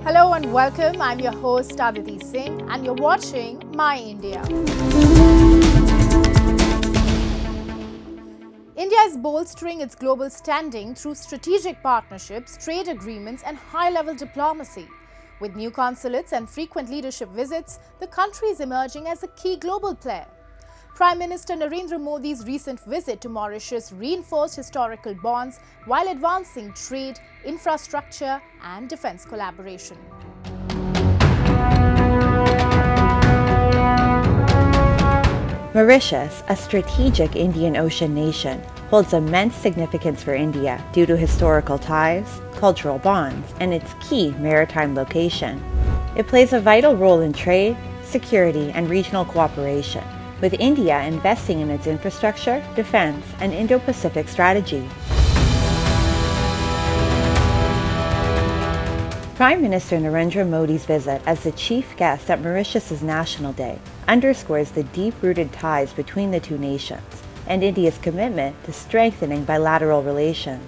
Hello and welcome. I'm your host Aditi Singh and you're watching My India. India is bolstering its global standing through strategic partnerships, trade agreements and high-level diplomacy. With new consulates and frequent leadership visits, the country is emerging as a key global player. Prime Minister Narendra Modi's recent visit to Mauritius reinforced historical bonds while advancing trade, infrastructure and defense collaboration. Mauritius, a strategic Indian Ocean nation, holds immense significance for India due to historical ties, cultural bonds, and its key maritime location. It plays a vital role in trade, security, and regional cooperation, with India investing in its infrastructure, defense, and Indo-Pacific strategy. Prime Minister Narendra Modi's visit as the chief guest at Mauritius's National Day underscores the deep-rooted ties between the two nations and India's commitment to strengthening bilateral relations.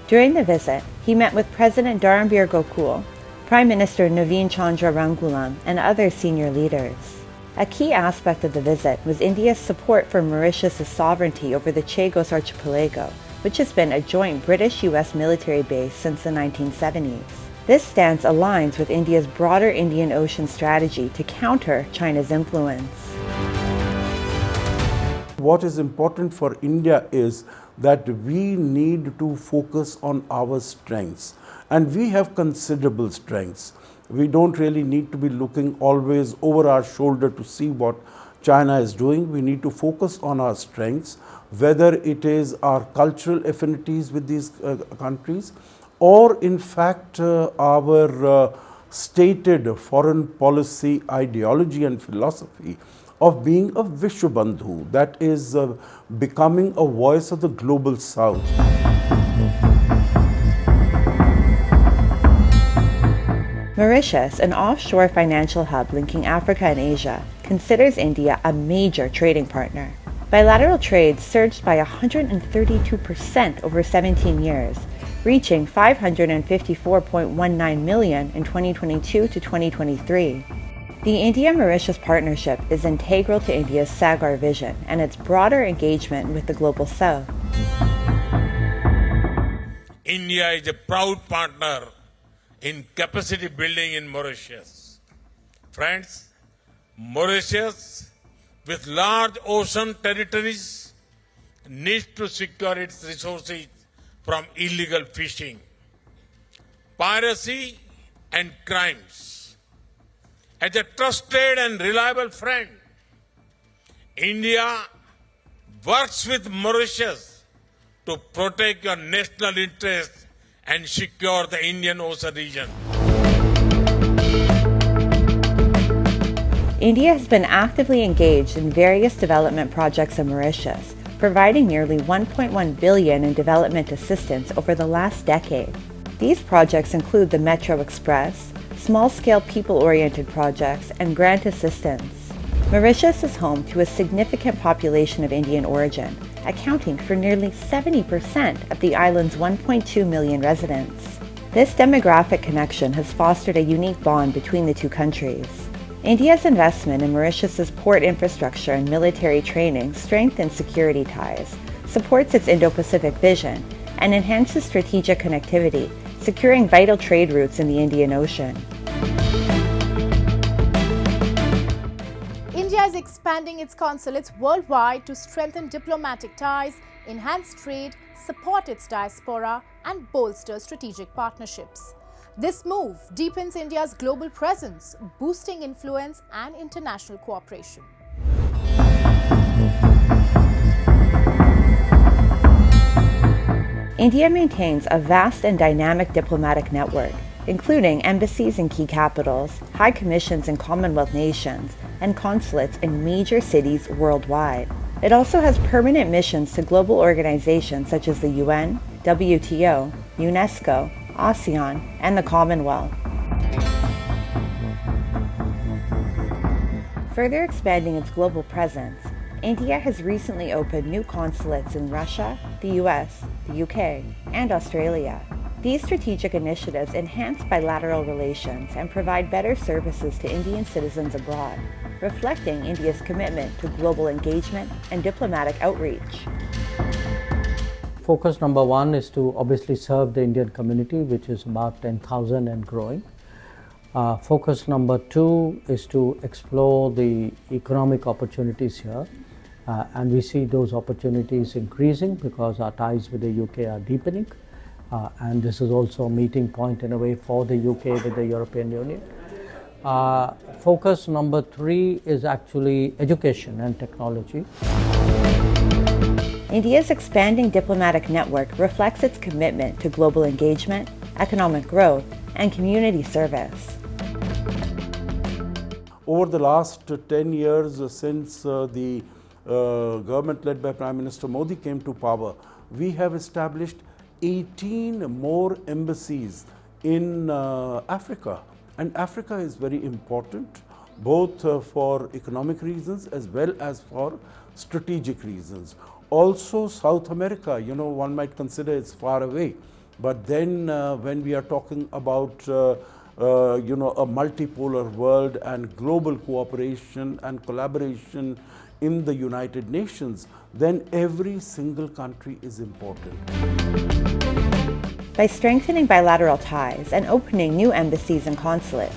During the visit, he met with President Dharambir Gokul, Prime Minister Naveen Chandra Rangulam, and other senior leaders. A key aspect of the visit was India's support for Mauritius's sovereignty over the Chagos Archipelago, which has been a joint British-US military base since the 1970s. This stance aligns with India's broader Indian Ocean strategy to counter China's influence. What is important for India is that we need to focus on our strengths, and we have considerable strengths. We don't really need to be looking always over our shoulder to see what China is doing. We need to focus on our strengths, whether it is our cultural affinities with these countries, or in fact our stated foreign policy ideology and philosophy of being a Vishwabandhu, that is becoming a voice of the global South. Mauritius, an offshore financial hub linking Africa and Asia, considers India a major trading partner. Bilateral trade surged by 132% over 17 years, reaching $554.19 million in 2022 to 2023. The India-Mauritius partnership is integral to India's Sagar vision and its broader engagement with the global South. India is a proud partner in capacity building in Mauritius. Friends, Mauritius, with large ocean territories, needs to secure its resources from illegal fishing, piracy and crimes. As a trusted and reliable friend, India works with Mauritius to protect your national interests and secure the Indian Ocean region. India has been actively engaged in various development projects in Mauritius, providing nearly $1.1 billion in development assistance over the last decade. These projects include the Metro Express, small-scale people-oriented projects, and grant assistance. Mauritius is home to a significant population of Indian origin, accounting for nearly 70% of the island's 1.2 million residents. This demographic connection has fostered a unique bond between the two countries. India's investment in Mauritius's port infrastructure and military training strengthens security ties, supports its Indo-Pacific vision, and enhances strategic connectivity, securing vital trade routes in the Indian Ocean. India is expanding its consulates worldwide to strengthen diplomatic ties, enhance trade, support its diaspora, and bolster strategic partnerships. This move deepens India's global presence, boosting influence and international cooperation. India maintains a vast and dynamic diplomatic network, including embassies in key capitals, high commissions in Commonwealth nations, and consulates in major cities worldwide. It also has permanent missions to global organizations such as the UN, WTO, UNESCO, ASEAN, and the Commonwealth. Further expanding its global presence, India has recently opened new consulates in Russia, the US, the UK, and Australia. These strategic initiatives enhance bilateral relations and provide better services to Indian citizens abroad, reflecting India's commitment to global engagement and diplomatic outreach. Focus number one is to obviously serve the Indian community, which is about 10,000 and growing. Focus number two is to explore the economic opportunities here. And we see those opportunities increasing because our ties with the UK are deepening. And this is also a meeting point in a way for the UK with the European Union. Focus number three is actually education and technology. India's expanding diplomatic network reflects its commitment to global engagement, economic growth, and community service. Over the last 10 years since the government led by Prime Minister Modi came to power, we have established 18 more embassies in Africa. And Africa is very important, both for economic reasons as well as for strategic reasons. Also South America, one might consider it's far away, but then when we are talking about a multipolar world and global cooperation and collaboration in the United Nations, then every single country is important. By strengthening bilateral ties and opening new embassies and consulates,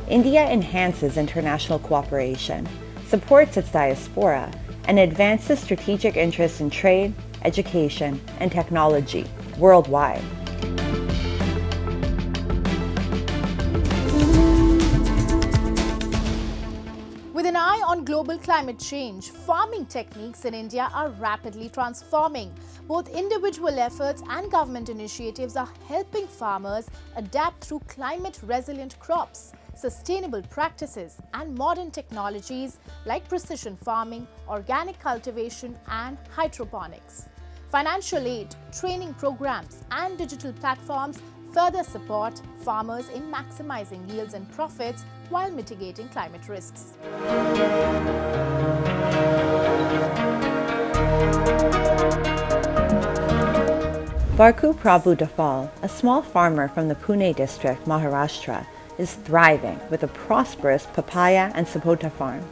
India enhances international cooperation, supports its diaspora, and advances strategic interests in trade, education, and technology worldwide. With an eye on global climate change, farming techniques in India are rapidly transforming. Both individual efforts and government initiatives are helping farmers adapt through climate-resilient crops, sustainable practices, and modern technologies like precision farming, organic cultivation, and hydroponics. Financial aid, training programs, and digital platforms further support farmers in maximizing yields and profits while mitigating climate risks. Barku Prabhu Dafal, a small farmer from the Pune district, Maharashtra, is thriving with a prosperous papaya and sapota farm.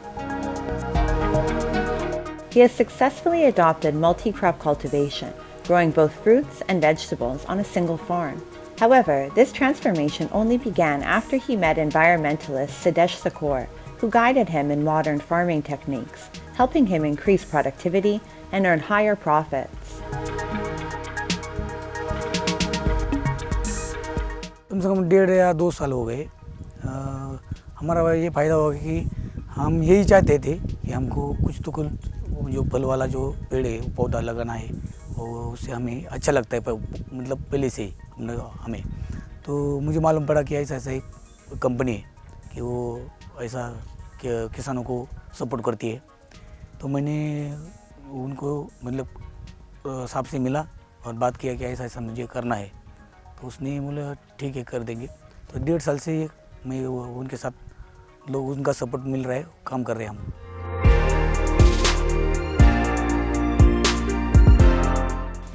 He has successfully adopted multi-crop cultivation, growing both fruits and vegetables on a single farm. However, this transformation only began after he met environmentalist Siddhesh Sakor, who guided him in modern farming techniques, helping him increase productivity and earn higher profits. कम से कम 1.5 या 2 साल हो गए। हमारा ये फ़ायदा होगा कि हम यही चाहते थे कि हमको कुछ तो कुछ जो फल वाला जो पेड़ है पौधा लगाना है, और उससे हमें अच्छा लगता है, मतलब पहले से ही हमें। तो मुझे मालूम पड़ा कि ऐसा एक कंपनी है कि वो ऐसा किसानों को सपोर्ट करती है। तो मैंने उनको मतलब साहब से मिला और बात किया कि ऐसा मुझे करना है। तो उसने बोला ठीक है कर देंगे। तो 1.5 साल से मैं उनके साथ उनका सपोर्ट मिल रहा है, काम कर रहे हैं हम।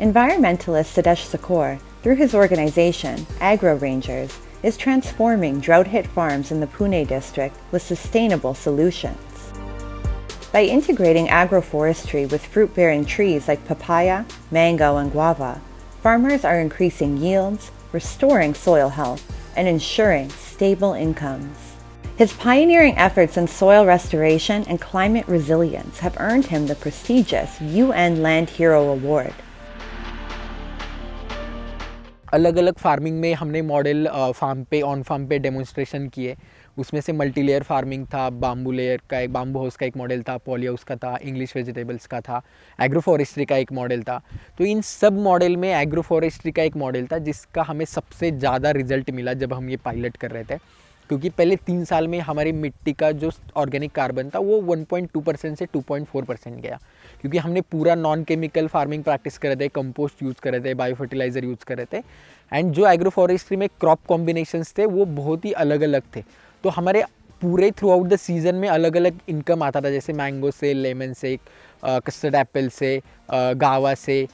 Environmentalist Siddhesh Sakor, through his organization, Agro Rangers, is transforming drought-hit farms in the Pune district with sustainable solutions. By integrating agroforestry with fruit-bearing trees like papaya, mango, and guava, farmers are increasing yields, restoring soil health, and ensuring stable incomes. His pioneering efforts in soil restoration and climate resilience have earned him the prestigious UN Land Hero Award. अलग अलग farming में हमने model farm पे on farm पे demonstration किए। उसमें से multi layer farming था, बाम्बू लेयर का एक बाम्बू हाउस का एक मॉडल था, पॉली हाउस का था, इंग्लिश वेजिटेबल्स का था, एग्रो फॉरेस्ट्री का एक मॉडल था। तो इन सब मॉडल में एग्रो फॉरेस्ट्री का एक मॉडल था जिसका हमें सबसे ज़्यादा रिजल्ट मिला जब हम ये पायलट कर रहे थे, क्योंकि पहले 3 साल में हमारी मिट्टी का जो ऑर्गेनिक कार्बन था वो 1.2% से 2.4% गया, क्योंकि हमने पूरा नॉन केमिकल फार्मिंग प्रैक्टिस कर रहे थे, कंपोस्ट यूज़ कर रहे थे, बायो फर्टिलाइज़र यूज़ कर रहे थे। एंड जो एग्रो फॉरेस्ट्री में क्रॉप कॉम्बिनेशंस थे वो बहुत ही अलग अलग थे। तो हमारे पूरे थ्रू आउट द सीज़न में अलग अलग इनकम आता था, जैसे मैंगो से, लेमन से, कस्टर्ड एप्पल से, गावा से.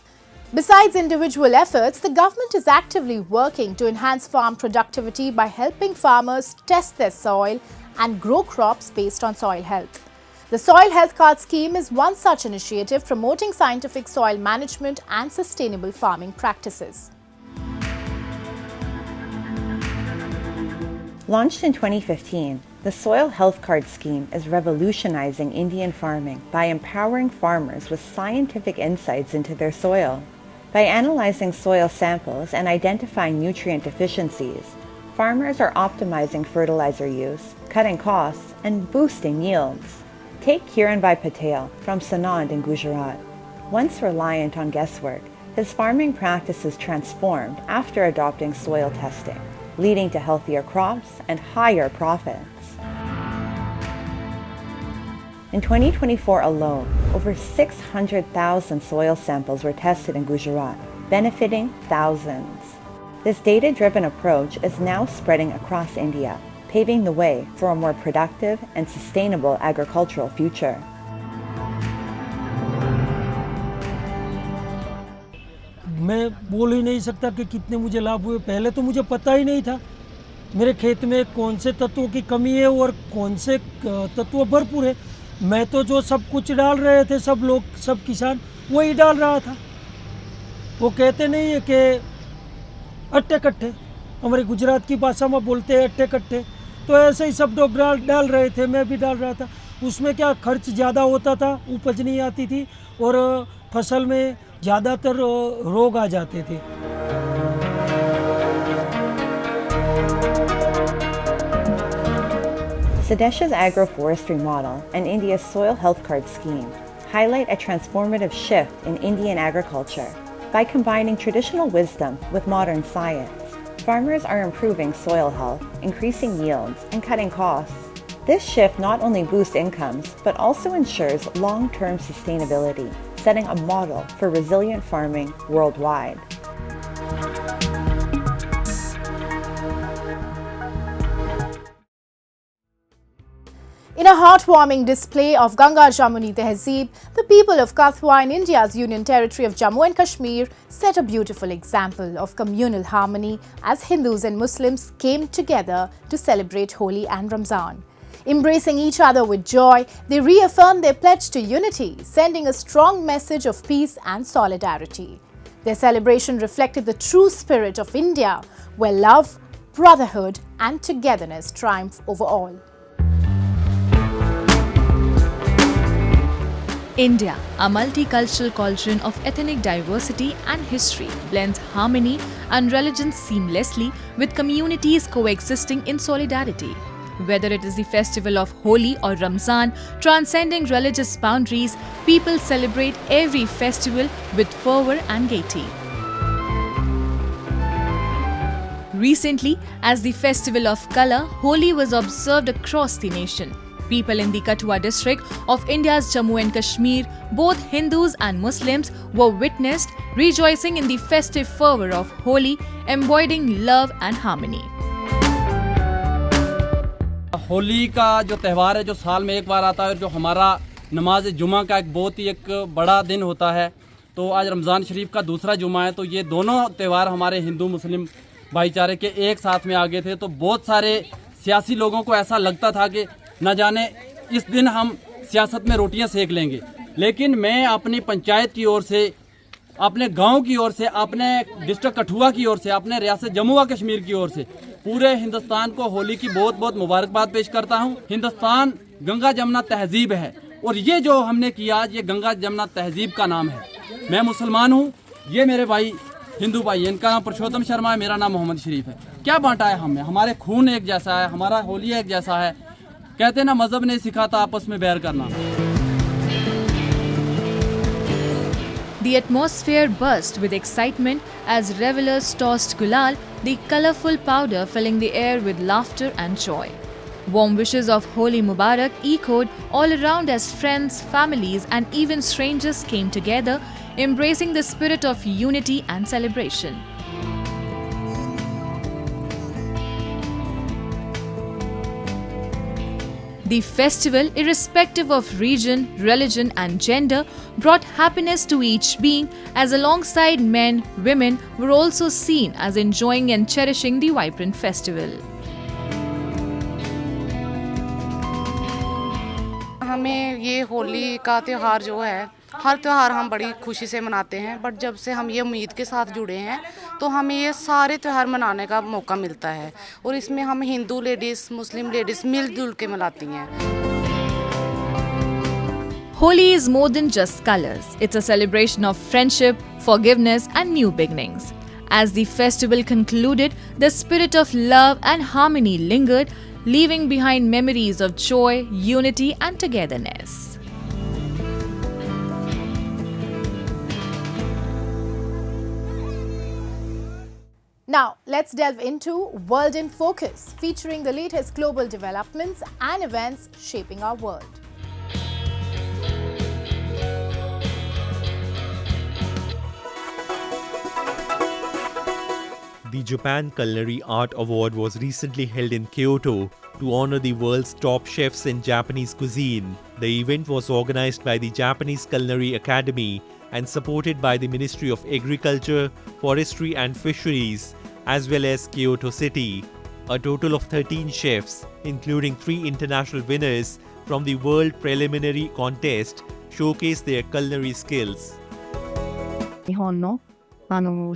Besides individual efforts, the government is actively working to enhance farm productivity by helping farmers test their soil and grow crops based on soil health. The Soil Health Card Scheme is one such initiative promoting scientific soil management and sustainable farming practices. Launched in 2015, the Soil Health Card Scheme is revolutionizing Indian farming by empowering farmers with scientific insights into their soil. By analyzing soil samples and identifying nutrient deficiencies, farmers are optimizing fertilizer use, cutting costs, and boosting yields. Take Kiranbhai Patel from Sanand in Gujarat. Once reliant on guesswork, his farming practices transformed after adopting soil testing, leading to healthier crops and higher profits. In 2024 alone, over 600,000 soil samples were tested in Gujarat, benefiting thousands. This data-driven approach is now spreading across India, paving the way for a more productive and sustainable agricultural future. मैं बोल ही नहीं सकता कि कितने मुझे लाभ हुए. पहले तो मुझे पता ही नहीं था मेरे खेत में कौन से तत्वों की कमी है और कौन से तत्व भरपूर है. मैं तो जो सब कुछ डाल रहे थे, सब लोग, सब किसान वही डाल रहा था. वो कहते नहीं है कि अट्टे कट्टे, हमारे गुजरात की भाषा में बोलते हैं अट्टे कट्टे. तो ऐसे ही सब लोग डाल रहे थे, मैं भी डाल रहा था. उसमें क्या खर्च ज़्यादा होता था, उपज नहीं आती थी और फसल में ज़्यादातर रोग आ जाते थे. Sadesh's agroforestry model and India's Soil Health Card Scheme highlight a transformative shift in Indian agriculture. By combining traditional wisdom with modern science, farmers are improving soil health, increasing yields, and cutting costs. This shift not only boosts incomes, but also ensures long-term sustainability, setting a model for resilient farming worldwide. In a heartwarming display of Ganga Jamuni Tehzeeb, the people of Kathua in India's Union Territory of Jammu and Kashmir set a beautiful example of communal harmony as Hindus and Muslims came together to celebrate Holi and Ramzan. Embracing each other with joy, they reaffirmed their pledge to unity, sending a strong message of peace and solidarity. Their celebration reflected the true spirit of India, where love, brotherhood and togetherness triumph over all. India, a multicultural cauldron of ethnic diversity and history, blends harmony and religion seamlessly with communities coexisting in solidarity. Whether it is the festival of Holi or Ramzan, transcending religious boundaries, people celebrate every festival with fervor and gaiety. Recently, as the festival of colour, Holi was observed across the nation. People in the Kathua district of India's Jammu and Kashmir, both Hindus and Muslims, were witnessed rejoicing in the festive fervour of Holi, embodying love and harmony. Holi का जो त्यौहार है, जो साल में एक बार आता है और जो हमारा नमाज जुमा का एक बहुत ही एक बड़ा दिन होता है, तो आज रमज़ान शरीफ का दूसरा जुमा है, तो ये दोनों त्यौहार हमारे हिंदू मुस्लिम भाईचारे के एक साथ में आ गए थे. तो बहुत सारे सियासी लोगों को ऐसा लगता था कि न जाने इस दिन हम सियासत में रोटियां सेक लेंगे, लेकिन मैं अपनी पंचायत की ओर से, अपने गांव की ओर से, अपने डिस्ट्रिक्ट कठुआ की ओर से, अपने रियासत जम्मू व कश्मीर की ओर से पूरे हिंदुस्तान को होली की बहुत बहुत मुबारकबाद पेश करता हूं. हिंदुस्तान गंगा जमुना तहजीब है और ये जो हमने किया आज, ये गंगा जमुना तहजीब का नाम है. मैं मुसलमान हूँ, ये मेरे भाई हिंदू भाई, इनका नाम पुरुषोत्तम शर्मा है, मेरा नाम मोहम्मद शरीफ है. क्या बांटा है हमें? हमारे खून एक जैसा है, हमारा होली एक जैसा है. कहते ना मजहब ने सिखाता आपस में बैर करना. The atmosphere burst with excitement as revelers tossed gulal, the colourful powder filling the air with laughter and joy. Warm wishes of Holi Mubarak echoed all around as friends, families and even strangers came together, embracing the spirit of unity and celebration. The festival, irrespective of region, religion and gender, brought happiness to each being, as alongside men, women were also seen as enjoying and cherishing the vibrant festival. हमें ये होली का त्यौहार जो है, हर त्यौहार हम बड़ी खुशी से मनाते हैं, बट जब से हम ये उम्मीद के साथ जुड़े हैं तो हमें ये सारे त्यौहार मनाने का मौका मिलता है और इसमें हम हिंदू लेडीज़, मुस्लिम लेडीज़ मिलजुल के मनाती हैं। Holi is more than just colors. It's a celebration of friendship, forgiveness and new beginnings. As the festival concluded, the spirit of love and harmony lingered, leaving behind memories of joy, unity and togetherness. Now, let's delve into World in Focus, featuring the latest global developments and events shaping our world. The Japan Culinary Art Award was recently held in Kyoto to honor the world's top chefs in Japanese cuisine. The event was organized by the Japanese Culinary Academy and supported by the Ministry of Agriculture, Forestry and Fisheries, as well as Kyoto City. A total of 13 chefs, including 3 international winners from the World Preliminary Contest, showcased their culinary skills. 日本の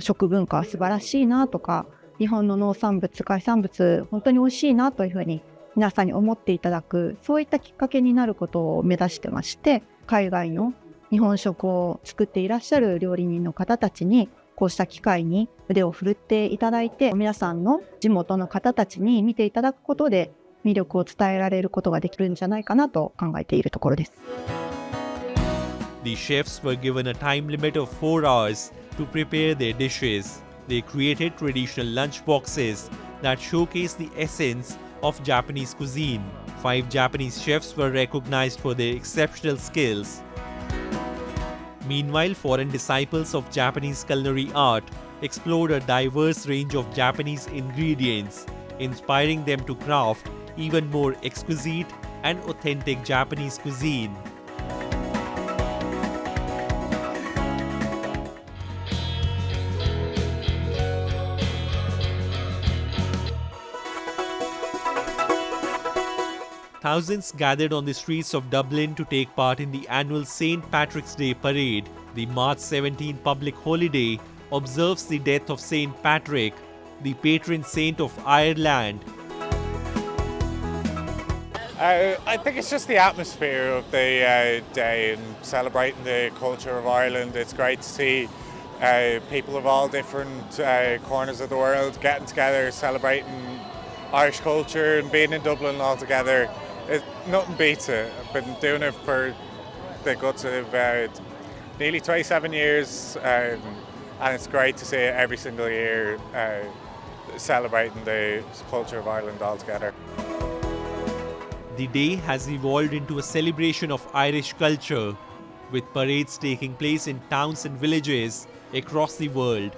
食文化は素晴らしいなとか、日本の農産物、海産物本当に美味しいなというふうに皆さんに思っていただく、そういったきっかけになることを目指してまして、海外の日本食を作っていらっしゃる料理人の方たちにこうした機会に腕を振るっていただいて、皆さんの地元の方たちに見ていただくことで魅力を伝えられることができるんじゃないかなと考えているところです。The chefs were given a time limit of 4 hours to prepare their dishes. They created traditional lunch boxes that showcase the essence of Japanese cuisine. 5 Japanese chefs were recognized for their exceptional skills. Meanwhile, foreign disciples of Japanese culinary art explored a diverse range of Japanese ingredients, inspiring them to craft even more exquisite and authentic Japanese cuisine. Thousands gathered on the streets of Dublin to take part in the annual St. Patrick's Day parade. The March 17 public holiday observes the death of St. Patrick, the patron saint of Ireland. I think it's just the atmosphere of the day and celebrating the culture of Ireland. It's great to see people of all different corners of the world getting together, celebrating Irish culture and being in Dublin all together. Nothing beats it. I've been doing it for the guts of nearly 27 years and it's great to see it every single year celebrating the culture of Ireland all together. The day has evolved into a celebration of Irish culture, with parades taking place in towns and villages across the world.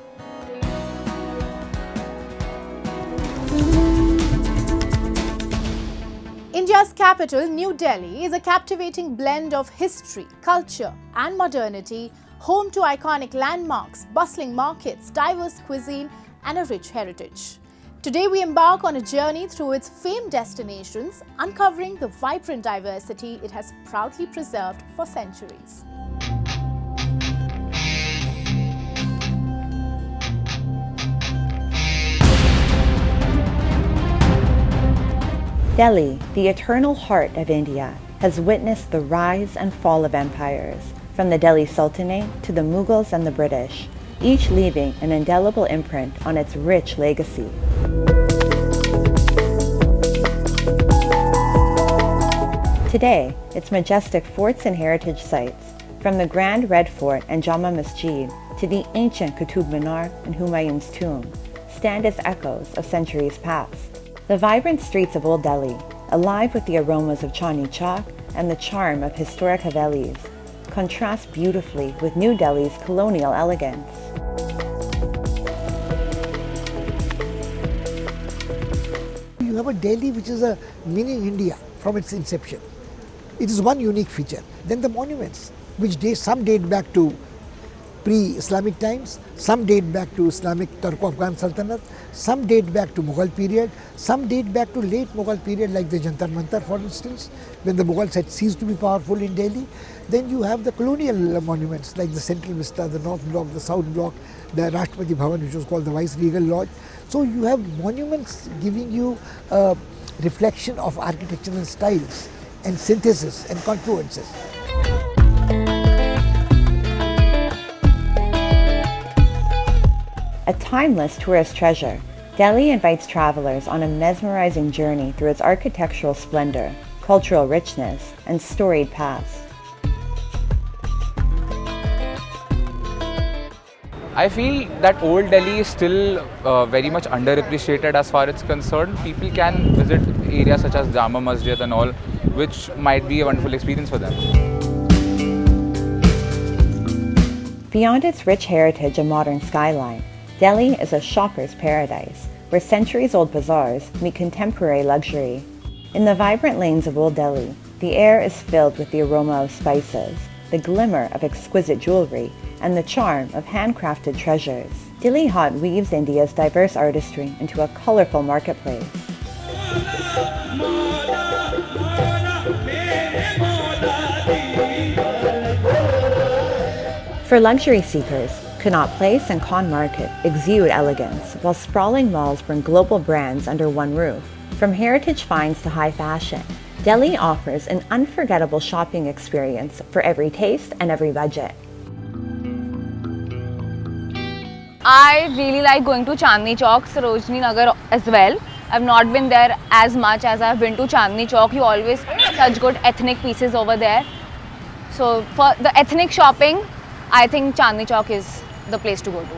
India's capital, New Delhi, is a captivating blend of history, culture and modernity, home to iconic landmarks, bustling markets, diverse cuisine and a rich heritage. Today we embark on a journey through its famed destinations, uncovering the vibrant diversity it has proudly preserved for centuries. Delhi, the eternal heart of India, has witnessed the rise and fall of empires, from the Delhi Sultanate to the Mughals and the British, each leaving an indelible imprint on its rich legacy. Today, its majestic forts and heritage sites, from the Grand Red Fort and Jama Masjid to the ancient Qutub Minar and Humayun's tomb, stand as echoes of centuries past. The vibrant streets of Old Delhi, alive with the aromas of Chandni Chowk and the charm of historic Havelis, contrast beautifully with New Delhi's colonial elegance. You have a Delhi which is a mini India. from its inception. It is one unique feature. Then the monuments, which some date back to pre-Islamic times, some date back to Islamic Turko-Afghan Sultanate, some date back to Mughal period, some date back to late Mughal period like the Jantar Mantar for instance, when the Mughals had ceased to be powerful in Delhi. Then you have the colonial monuments like the Central Vista, the North Block, the South Block, the Rashtrapati Bhavan, which was called the Vice-Regal Lodge. So you have monuments giving you a reflection of architectural styles and synthesis and confluences. A timeless tourist treasure, Delhi invites travelers on a mesmerizing journey through its architectural splendor, cultural richness, and storied past. I feel that old Delhi is still very much underappreciated as far as it's concerned. People can visit areas such as Jama Masjid and all, which might be a wonderful experience for them. Beyond its rich heritage and modern skyline, Delhi is a shopper's paradise, where centuries-old bazaars meet contemporary luxury. In the vibrant lanes of Old Delhi, the air is filled with the aroma of spices, the glimmer of exquisite jewelry, and the charm of handcrafted treasures. Delhi Hut weaves India's diverse artistry into a colorful marketplace. For luxury seekers, Connaught Place and Khan Market exude elegance, while sprawling malls bring global brands under one roof. From heritage finds to high fashion, Delhi offers an unforgettable shopping experience for every taste and every budget. I really like going to Chandni Chowk, Sarojini Nagar as well. I've not been there as much as I've been to Chandni Chowk. You always such good ethnic pieces over there. So for the ethnic shopping, I think Chandni Chowk is the place to go to.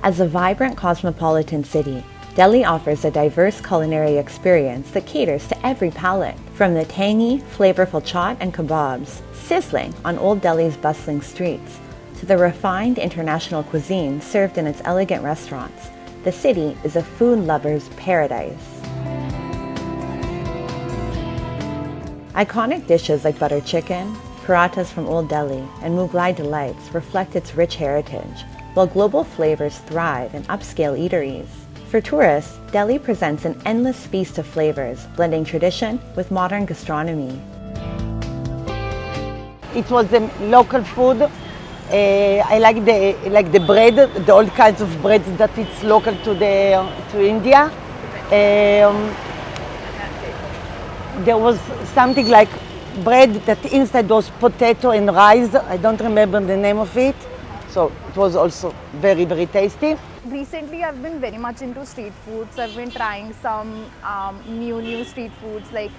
As a vibrant cosmopolitan city, Delhi offers a diverse culinary experience that caters to every palate. From the tangy, flavorful chaat and kebabs, sizzling on Old Delhi's bustling streets, to the refined international cuisine served in its elegant restaurants, the city is a food lover's paradise. Iconic dishes like butter chicken, parathas from Old Delhi, and Mughlai delights reflect its rich heritage, while global flavors thrive in upscale eateries. For tourists, Delhi presents an endless feast of flavors, blending tradition with modern gastronomy. It was the local food. I like the bread, the old kinds of bread that it's local to India. There was something like bread that inside was potato and rice. I don't remember the name of it. So it was also very, very tasty. Recently, I've been very much into street foods. I've been trying some new street foods, like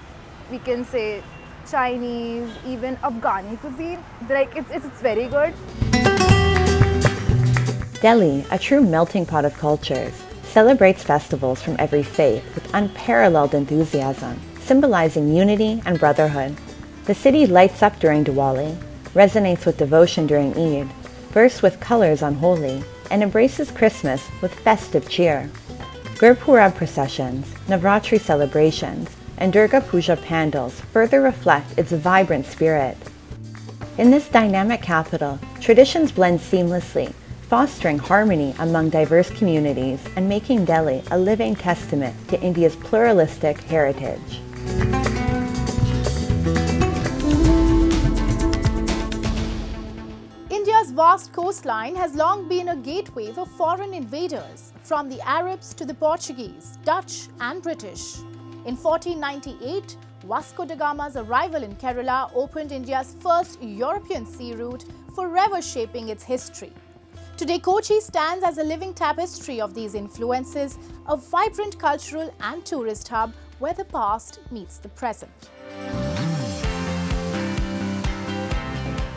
we can say Chinese, even Afghani cuisine. Like it's very good. Delhi, a true melting pot of cultures, celebrates festivals from every faith with unparalleled enthusiasm, symbolizing unity and brotherhood. The city lights up during Diwali, resonates with devotion during Eid, bursts with colors on Holi, and embraces Christmas with festive cheer. Gurpurab processions, Navratri celebrations, and Durga Puja pandals further reflect its vibrant spirit. In this dynamic capital, traditions blend seamlessly, fostering harmony among diverse communities and making Delhi a living testament to India's pluralistic heritage. India's vast coastline has long been a gateway for foreign invaders, from the Arabs to the Portuguese, Dutch and British. In 1498, Vasco da Gama's arrival in Kerala opened India's first European sea route, forever shaping its history. Today, Kochi stands as a living tapestry of these influences, a vibrant cultural and tourist hub where the past meets the present.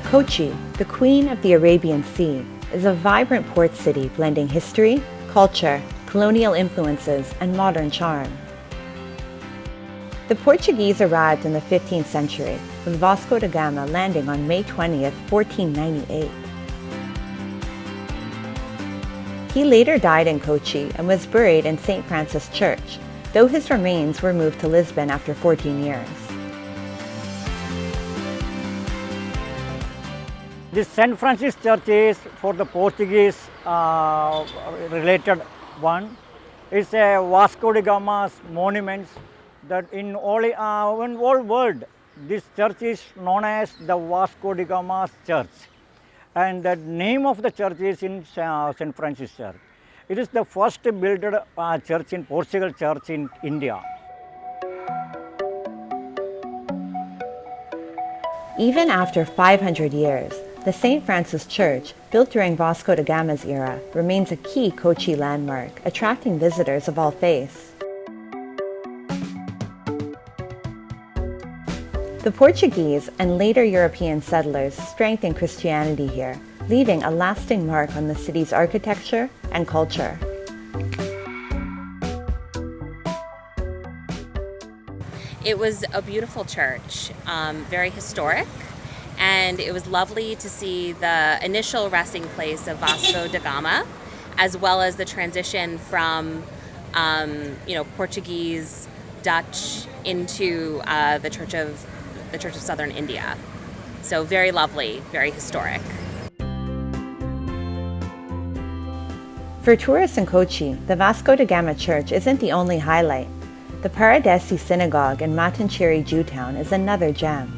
Kochi, the Queen of the Arabian Sea, is a vibrant port city blending history, culture, colonial influences, and modern charm. The Portuguese arrived in the 15th century, with Vasco da Gama landing on May 20th, 1498. He later died in Kochi and was buried in St. Francis Church, though his remains were moved to Lisbon after 14 years. This St. Francis Church is for the Portuguese related one. It's a Vasco da Gama's monument that in all world this church is known as the Vasco da Gama's Church. And the name of the church is in St. Francis Church. It is the first built church in Portugal church in India. Even after 500 years, the St. Francis Church, built during Vasco da Gama's era, remains a key Kochi landmark, attracting visitors of all faiths. The Portuguese and later European settlers strengthened Christianity here, leaving a lasting mark on the city's architecture and culture. It was a beautiful church, very historic, and it was lovely to see the initial resting place of Vasco da Gama, as well as the transition from Portuguese, Dutch into the Church of Southern India. So very lovely, very historic. For tourists in Kochi, the Vasco da Gama Church isn't the only highlight. The Paradesi Synagogue in Matancheri Jewtown is another gem.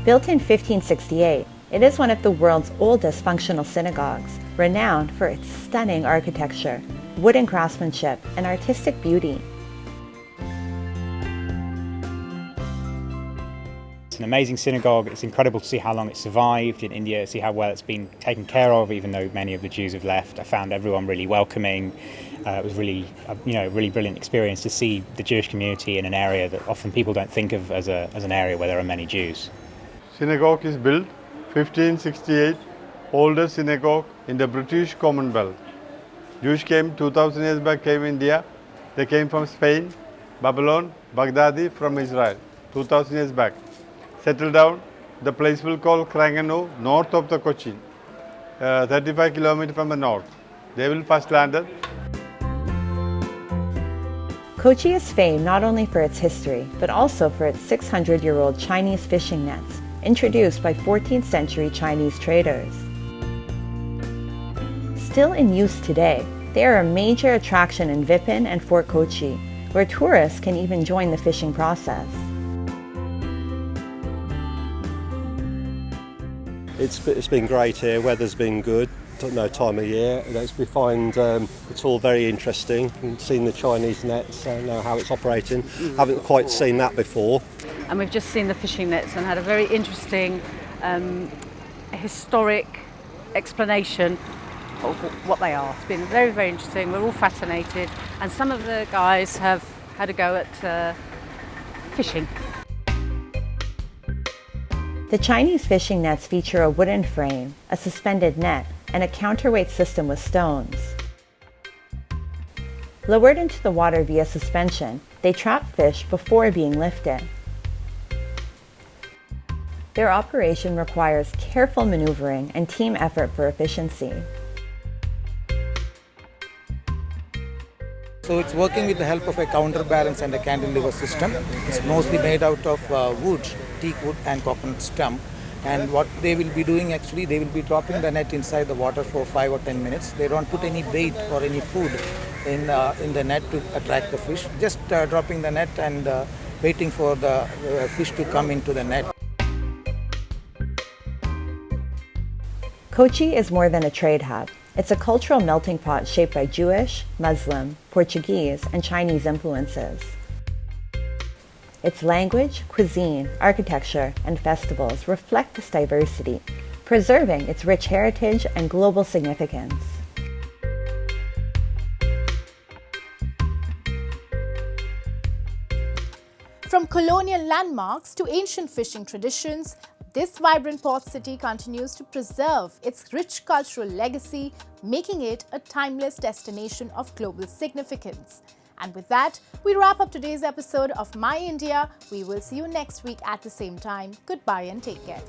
Built in 1568, it is one of the world's oldest functional synagogues, renowned for its stunning architecture, wooden craftsmanship, and artistic beauty. It's an amazing synagogue. It's incredible to see how long it survived in India, see how well it's been taken care of, even though many of the Jews have left. I found everyone really welcoming. It was really, really brilliant experience to see the Jewish community in an area that often people don't think of as an area where there are many Jews. Synagogue is built 1568, oldest synagogue in the British Commonwealth. Jews came 2000 years back, came India. They came from Spain, Babylon, Baghdadi, from Israel, 2000 years back. Settled down, the place will call Krangano, north of the Kochi, 35 kilometers from the north. They will first landed. Kochi is famed not only for its history, but also for its 600-year-old Chinese fishing nets, introduced by 14th century Chinese traders. Still in use today, they are a major attraction in Vipin and Fort Kochi, where tourists can even join the fishing process. It's been great here, weather's been good, don't know time of year. We find it's all very interesting. We've seen the Chinese nets, know how it's operating. Haven't quite seen that before. And we've just seen the fishing nets and had a very interesting historic explanation of what they are. It's been very, very interesting. We're all fascinated, and some of the guys have had a go at fishing. The Chinese fishing nets feature a wooden frame, a suspended net, and a counterweight system with stones. Lowered into the water via suspension, they trap fish before being lifted. Their operation requires careful maneuvering and team effort for efficiency. So it's working with the help of a counterbalance and a cantilever system. It's mostly made out of wood, teak wood and coconut stump. And what they will be doing actually, they will be dropping the net inside the water for 5 or 10 minutes. They don't put any bait or any food in the net to attract the fish. Just dropping the net and waiting for the fish to come into the net. Kochi is more than a trade hub. It's a cultural melting pot shaped by Jewish, Muslim, Portuguese, and Chinese influences. Its language, cuisine, architecture, and festivals reflect this diversity, preserving its rich heritage and global significance. From colonial landmarks to ancient fishing traditions, this vibrant port city continues to preserve its rich cultural legacy, making it a timeless destination of global significance. And with that, we wrap up today's episode of My India. We will see you next week at the same time. Goodbye and take care.